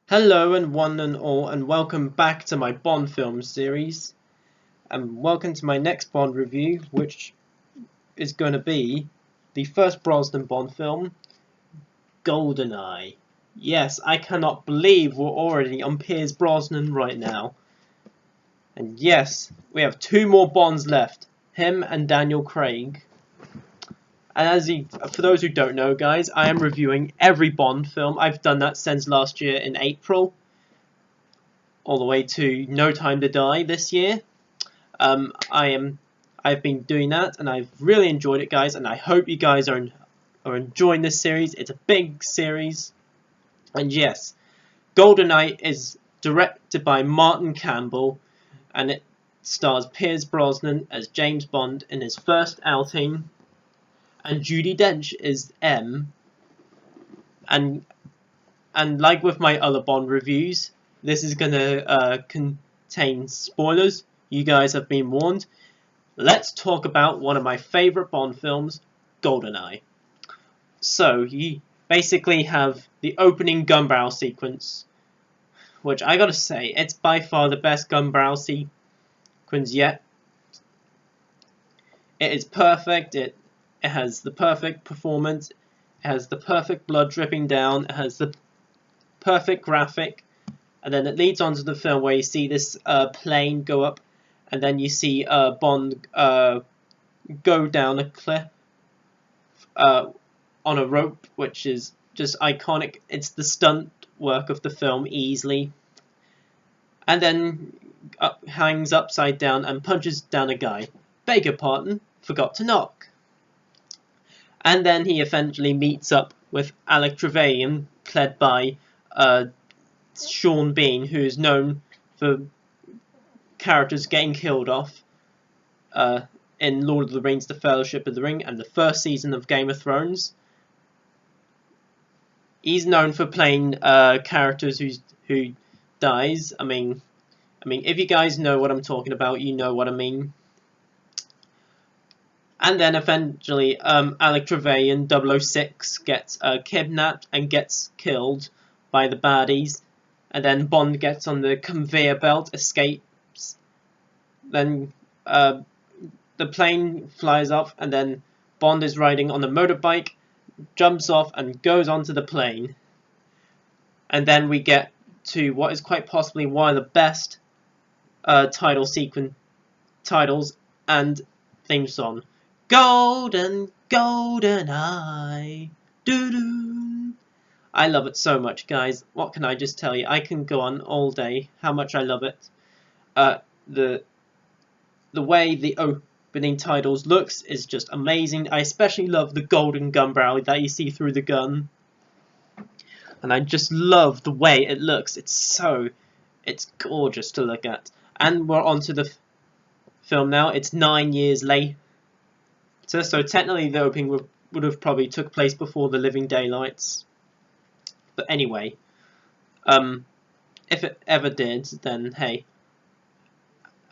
Hello and one and all, and welcome back to my Bond film series, and welcome to my next Bond review, which is going to be the first Brosnan Bond film, GoldenEye. Yes, I cannot believe we're already on Pierce Brosnan right now. And yes, we have two more Bonds left, him and Daniel Craig. And for those who don't know, guys, I am reviewing every Bond film. I've done that since last year in April, all the way to No Time to Die this year. I've been doing that, and I've really enjoyed it, guys. And I hope you guys are enjoying this series. It's a big series, and yes, GoldenEye is directed by Martin Campbell, and it stars Pierce Brosnan as James Bond in his first outing, and Judi Dench is M. And like with my other Bond reviews, this is gonna contain spoilers. You guys have been warned. Let's talk about one of my favourite Bond films, GoldenEye. So, you basically have the opening gun barrel sequence, which I gotta say, it's by far the best gun barrel sequence yet. It is perfect, it has the perfect performance, it has the perfect blood dripping down, it has the perfect graphic, and then it leads on to the film where you see this plane go up, and then you see Bond go down a cliff on a rope, which is just iconic. It's the stunt work of the film easily. And then hangs upside down and punches down a guy. Beg your pardon, forgot to knock. And then he eventually meets up with Alec Trevelyan, played by Sean Bean, who is known for characters getting killed off in Lord of the Rings, The Fellowship of the Ring, and the first season of Game of Thrones. He's known for playing characters who dies. I mean, if you guys know what I'm talking about, you know what I mean. And then eventually, Alec Trevelyan, 006, gets kidnapped and gets killed by the baddies. And then Bond gets on the conveyor belt, escapes. Then the plane flies off, and then Bond is riding on a motorbike, jumps off, and goes onto the plane. And then we get to what is quite possibly one of the best title sequence titles and theme song. Golden, golden eye, doo-doo. I love it so much, guys. What can I just tell you? I can go on all day how much I love it. The way the opening titles looks is just amazing. I especially love the golden gun barrel that you see through the gun. And I just love the way it looks. It's gorgeous to look at. And we're on to the film now. It's 9 years later. So technically the opening would have probably took place before the Living Daylights. But anyway, if it ever did, then hey.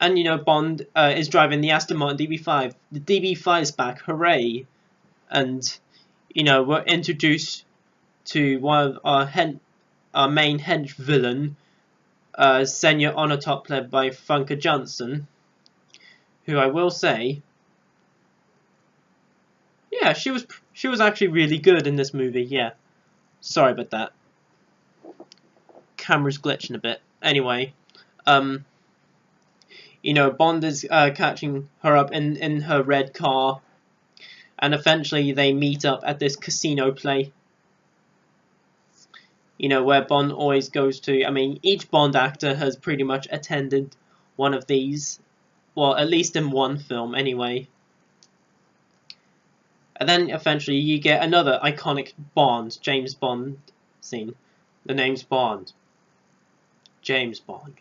And you know, Bond is driving the Aston Martin DB5. The DB5 is back, hooray! And you know, we're introduced to one of our main hench villain, Senior Onatop, played by Funke Johnson, who I will say, yeah, she was actually really good in this movie. Yeah, sorry about that. Camera's glitching a bit. Anyway, you know, Bond is catching her up in her red car, and eventually they meet up at this casino play. You know, where Bond always goes to. I mean, each Bond actor has pretty much attended one of these. Well, at least in one film, anyway. And then eventually you get another iconic Bond, James Bond scene. The name's Bond. James Bond.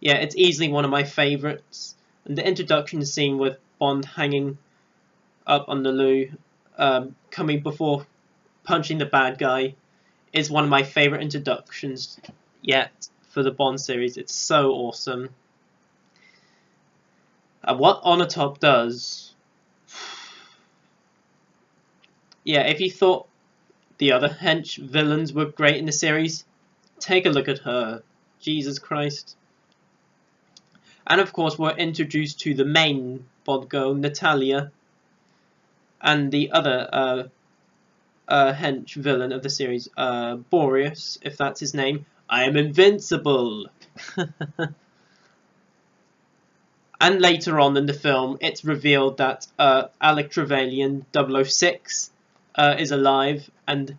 Yeah, it's easily one of my favourites. And the introduction scene with Bond hanging up on the loo, coming before punching the bad guy, is one of my favourite introductions yet for the Bond series. It's so awesome. And what Onatop does... Yeah, if you thought the other hench villains were great in the series, Take a look at her. Jesus Christ. And of course we're introduced to the main Bond girl, Natalia, and the other hench villain of the series, Boreas, if that's his name. I am invincible! And later on in the film, it's revealed that Alec Trevelyan 006 is alive and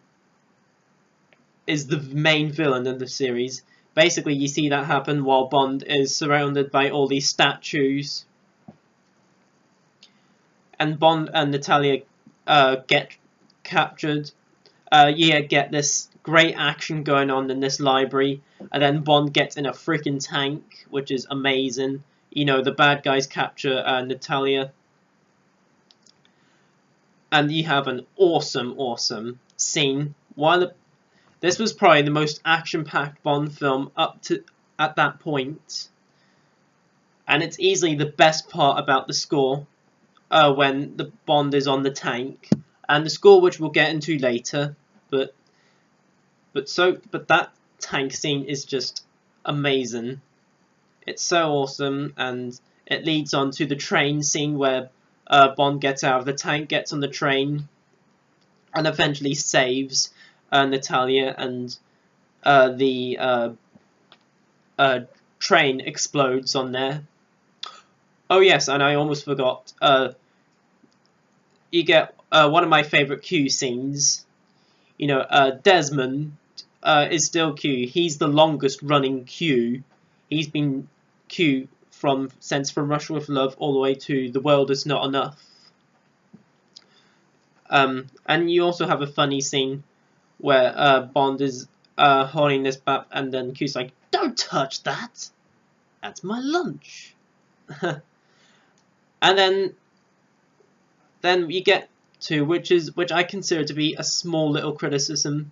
is the main villain in the series. Basically, you see that happen while Bond is surrounded by all these statues. And Bond and Natalia get captured. You get this great action going on in this library. And then Bond gets in a freaking tank, which is amazing. You know, the bad guys capture Natalia. And you have an awesome scene. This was probably the most action-packed Bond film up to at that point. And it's easily the best part about the score when the Bond is on the tank. And the score, which we'll get into later. But that tank scene is just amazing. It's so awesome, and it leads on to the train scene where Bond gets out of the tank, gets on the train, and eventually saves Natalia, and the train explodes on there. Oh yes, and I almost forgot. You get one of my favourite Q scenes. You know, Desmond is still Q. He's the longest running Q. He's been Q since From Russia with Love all the way to The World Is Not Enough. And you also have a funny scene where Bond is holding this back, and then Q's like, "Don't touch that! That's my lunch." And then you get to which I consider to be a small little criticism.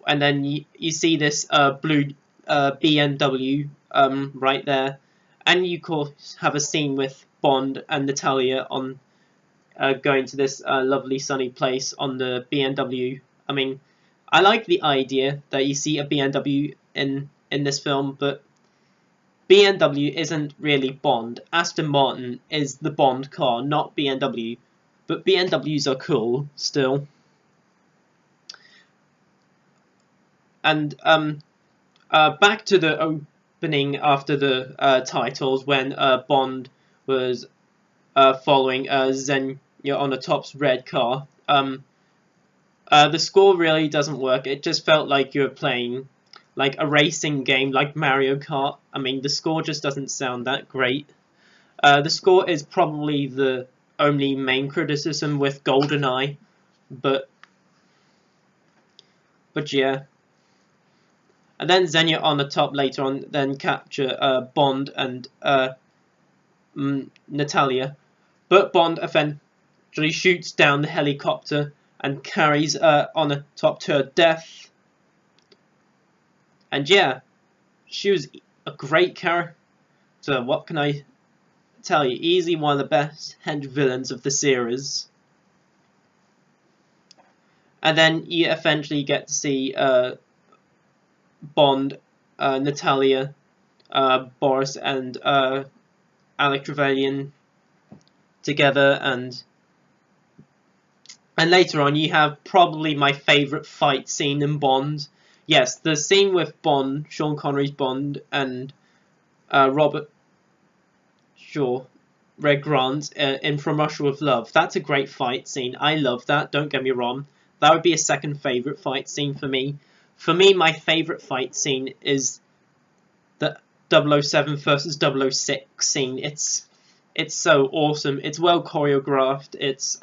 And then you see this blue BMW right there, and you of course have a scene with Bond and Natalia on going to this lovely sunny place on the BMW. I mean, I like the idea that you see a BMW in this film, but BMW isn't really Bond. Aston Martin is the Bond car, not BMW. But BMWs are cool still. And back to the opening after the titles, when Bond was following Xenia on the top's red car. The score really doesn't work. It just felt like you were playing like a racing game, like Mario Kart. I mean, the score just doesn't sound that great. The score is probably the only main criticism with GoldenEye, but yeah. And then Xenia on the top later on then capture Bond and Natalia, but Bond eventually shoots down the helicopter and carries on the top to her death. And yeah, she was a great character. So what can I tell you? Easily one of the best hench villains of the series. And then you eventually get to see Bond, Natalia, Boris, and Alec Trevelyan together, and later on you have probably my favourite fight scene in Bond. Yes, the scene with Bond, Sean Connery's Bond, and Robert Red Grant in From Russia with Love. That's a great fight scene. I love that, don't get me wrong. That would be a second favourite fight scene for me. For me, my favourite fight scene is the 007 versus 006 scene. It's so awesome. It's well choreographed. It's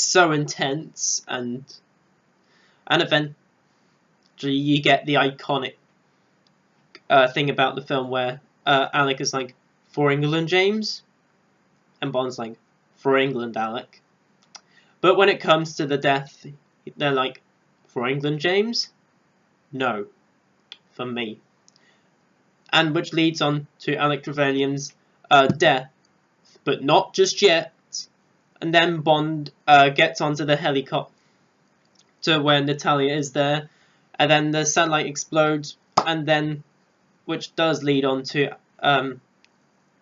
so intense, and eventually you get the iconic thing about the film where Alec is like, "For England, James," and Bond's like, "For England, Alec." But when it comes to the death, they're like, "For England, James? No, for me." And which leads on to Alec Trevelyan's death, but not just yet. And then Bond gets onto the helicopter where Natalia is there, and then the satellite explodes, and then which does lead on to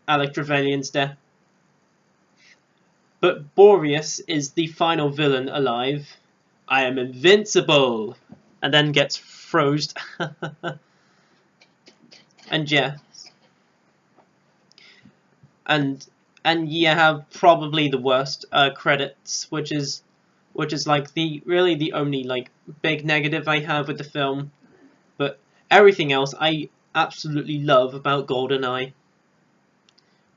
Alec Trevelyan's death. But Boreas is the final villain alive. I am invincible, and then gets froze. And yeah, and you have probably the worst credits, which is like really the only like big negative I have with the film. But everything else I absolutely love about GoldenEye.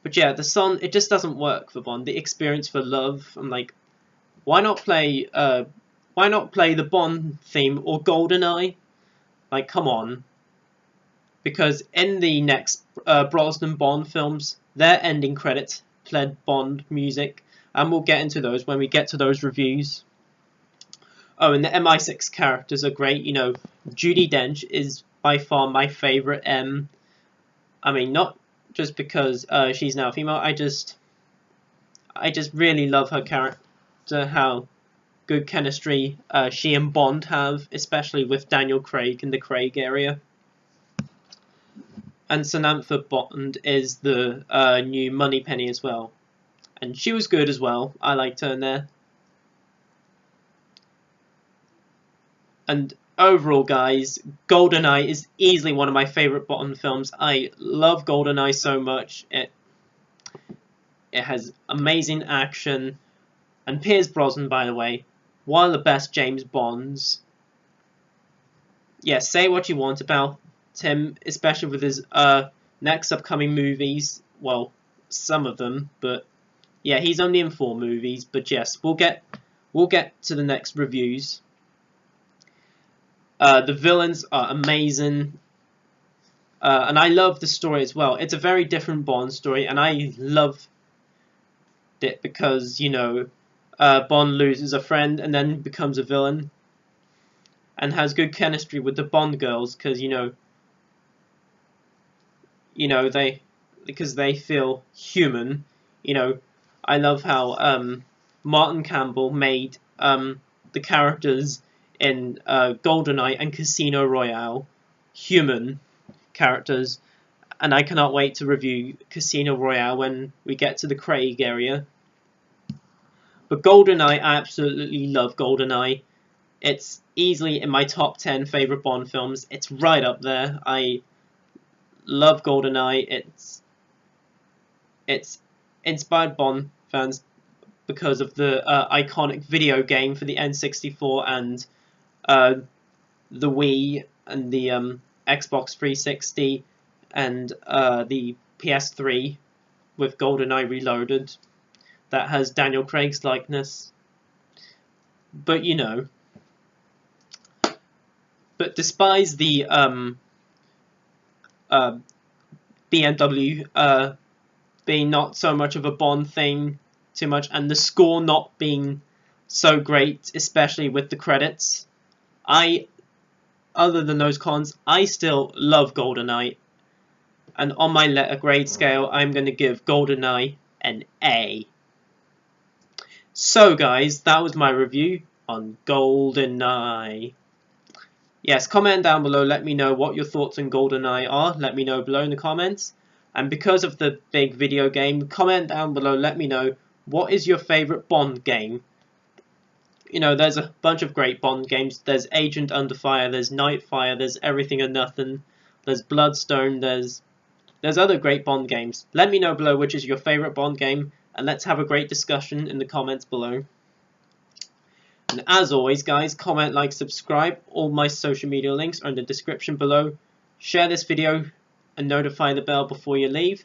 But yeah, the song, it just doesn't work for Bond. The experience for love, I'm like, why not play the Bond theme or GoldenEye? Like, come on. Because in the next Brosnan Bond films, their ending credits played Bond music, and we'll get into those when we get to those reviews. Oh, and the MI6 characters are great. You know, Judi Dench is by far my favourite M. I mean, not just because she's now female. I just really love her character. How good chemistry she and Bond have, especially with Daniel Craig in the Craig area. And Samantha Bond is the new Moneypenny as well, and she was good as well. I liked her in there. And overall, guys, GoldenEye is easily one of my favourite Bond films. I love GoldenEye so much. It has amazing action, and Pierce Brosnan, by the way, one of the best James Bonds. Yeah, say what you want about him, especially with his next upcoming movies. Well, some of them, but yeah, he's only in 4 movies. But yes, we'll get to the next reviews. The villains are amazing, and I love the story as well. It's a very different Bond story, and I love it because, you know, Bond loses a friend and then becomes a villain, and has good chemistry with the Bond girls because they feel human. You know, I love how Martin Campbell made the characters in GoldenEye and Casino Royale human characters, and I cannot wait to review Casino Royale when we get to the Craig area. But GoldenEye, I absolutely love GoldenEye. It's easily in my top 10 favourite Bond films. It's right up there. I love GoldenEye. It's inspired Bond fans because of the iconic video game for the N64 and the Wii and the Xbox 360 and the PS3 with GoldenEye Reloaded that has Daniel Craig's likeness. But you know, but despite the BMW being not so much of a Bond thing too much, and the score not being so great, especially with the credits, other than those cons, I still love GoldenEye. And on my letter grade scale, I'm going to give GoldenEye an A. So guys, that was my review on GoldenEye. Yes, comment down below, let me know what your thoughts on GoldenEye are. Let me know below in the comments. And because of the big video game, comment down below, let me know what is your favourite Bond game. You know, there's a bunch of great Bond games. There's Agent Under Fire, there's Nightfire, there's Everything or Nothing, there's Bloodstone, there's other great Bond games. Let me know below which is your favourite Bond game, and let's have a great discussion in the comments below. And as always, guys, comment, like, subscribe. All my social media links are in the description below. Share this video and notify the bell before you leave.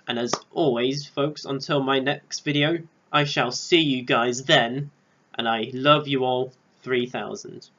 And as always, folks, until my next video, I shall see you guys then. And I love you all 3000.